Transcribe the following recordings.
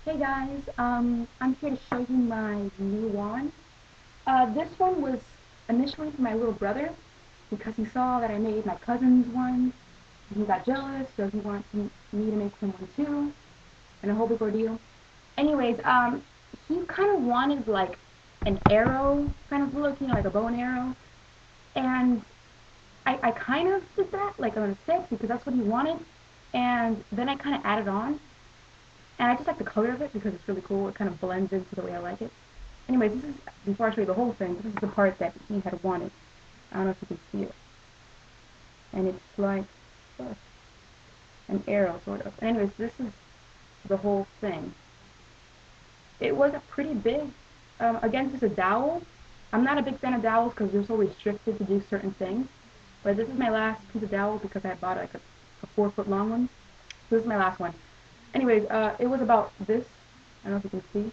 Hey guys, I'm here to show you my new wand. This one was initially for my little brother because he saw that I made my cousin's one. He got jealous, so he wanted me to make him one too, and a whole big ordeal. Anyways, he kind of wanted like an arrow kind of look, like a bow and arrow, and I kind of did that, like on a stick, because that's what he wanted, and then I kind of added on, and I just like the color of it because it's really cool. It kind of blends into the way I like it. Anyways, this is, before I show you the whole thing, this is the part that he had wanted. I don't know if you can see it. And it's like an arrow, sort of. Anyways, this is the whole thing. It was a pretty big, again, this is a dowel. I'm not a big fan of dowels because you're so restricted to do certain things. But this is my last piece of dowel because I bought like a 4-foot long one. So this is my last one. Anyways, it was about this. I don't know if you can see.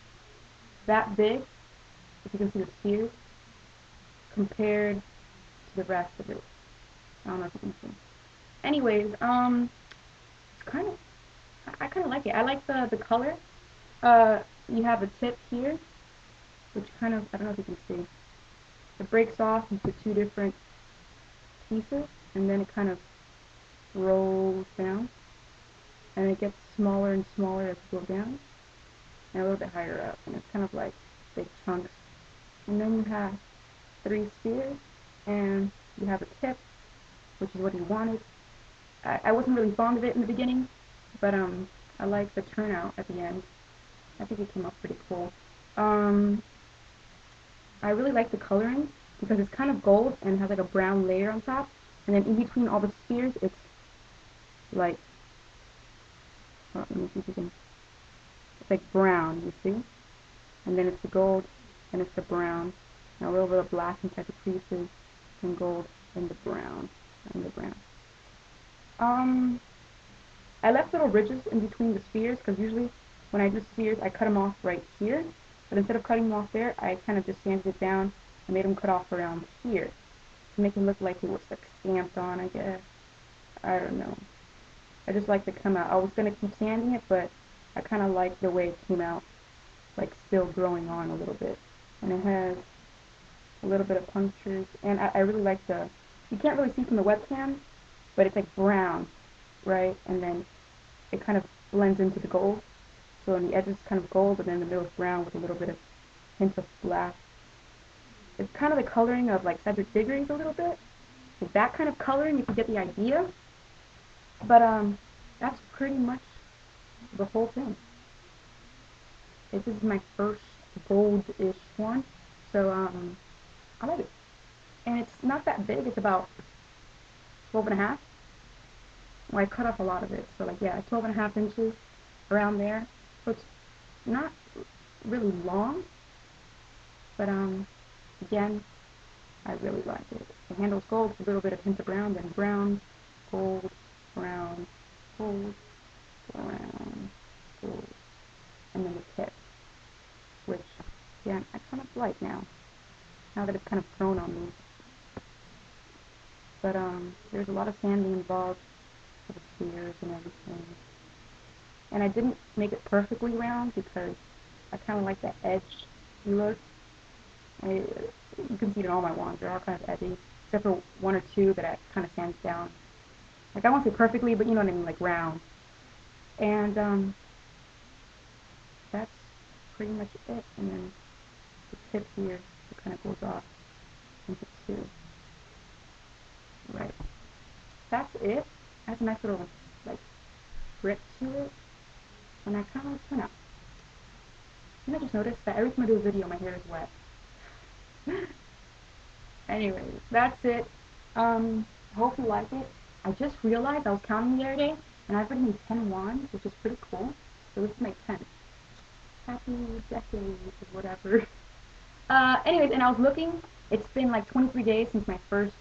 That big, if you can see the spheres, compared to the rest of it. I don't know if you can see. Anyways, it's kind of, I kind of like it. I like the color. Uh, you have a tip here, which kind of, I don't know if you can see. It breaks off into two different pieces, and then it kind of rolls down, and it gets smaller and smaller as you go down, and a little bit higher up, and it's kind of like big chunks. And then you have 3 spheres, and you have a tip, which is what you wanted. I wasn't really fond of it in the beginning, but I like the turnout at the end. I think it came out pretty cool. Um, I really like the coloring because it's kind of gold and has like a brown layer on top, and then in between all the spheres, it's like, let me see if you can, it's like brown, you see? And then it's the gold, and it's the brown, and a little bit of black inside the creases, and gold, and the brown, and the brown. I left little ridges in between the spheres because usually when I do spheres, I cut them off right here. But instead of cutting them off there, I kind of just sanded it down and made them cut off around here to make it look like it was like stamped on, I guess. I don't know. I just like to come out. I was going to keep sanding it, but I kind of like the way it came out, like still growing on a little bit. And it has a little bit of punctures. And I really like you can't really see from the webcam, but it's like brown, right? And then it kind of blends into the gold. So on the edges kind of gold, and then the middle is brown with a little bit of hint of black. It's kind of the coloring of like Cedric Diggory's a little bit. Like that kind of coloring, if you get the idea. But that's pretty much the whole thing. This is my first gold-ish one, so I like it. And it's not that big. It's about 12 and a half. Well, I cut off a lot of it, so like yeah, 12 and a half inches around there. So it's not really long, but again, I really like it. The handle's gold, a little bit of hint of brown, then brown, gold, brown, gold, brown, gold, and then the tip, which again I kind of like now that it's kind of grown on me. But there's a lot of sanding involved for the spheres and everything. And I didn't make it perfectly round because I kind of like the edge look. You can see it in all my wands. They're all kind of edgy, except for 1 or 2 that I kind of sand down. Like I won't say perfectly, but you know what I mean, like round. And that's pretty much it. And then the tip here, it kind of goes off into 2. Right. That's it. It has a nice little like grip to it, and I kind of like turn out. And I just noticed that every time I do a video, my hair is wet. Anyways, that's it. I hope you like it. I just realized I was counting the other day, and I've already made 10 wands, which is pretty cool. So this is my 10th. Happy decade or whatever. Anyways, and I was looking. It's been like 23 days since my first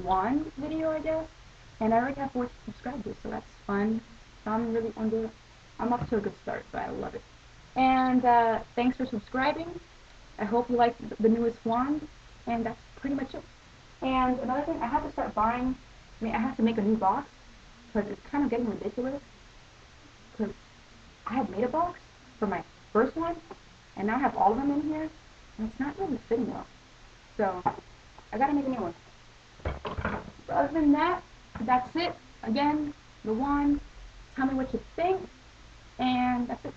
wand video, I guess, and I already have 40 subscribers, so that's fun. So I'm up to a good start, so I love it. And thanks for subscribing. I hope you like the newest wand, and that's pretty much it. And another thing, I have to start buying, I have to make a new box, because it's kind of getting ridiculous, because I had made a box, for my first one, and now I have all of them in here, and it's not really fitting well. So I gotta make a new one. But other than that, that's it. Again, the wand. Tell me what you think, and that's it.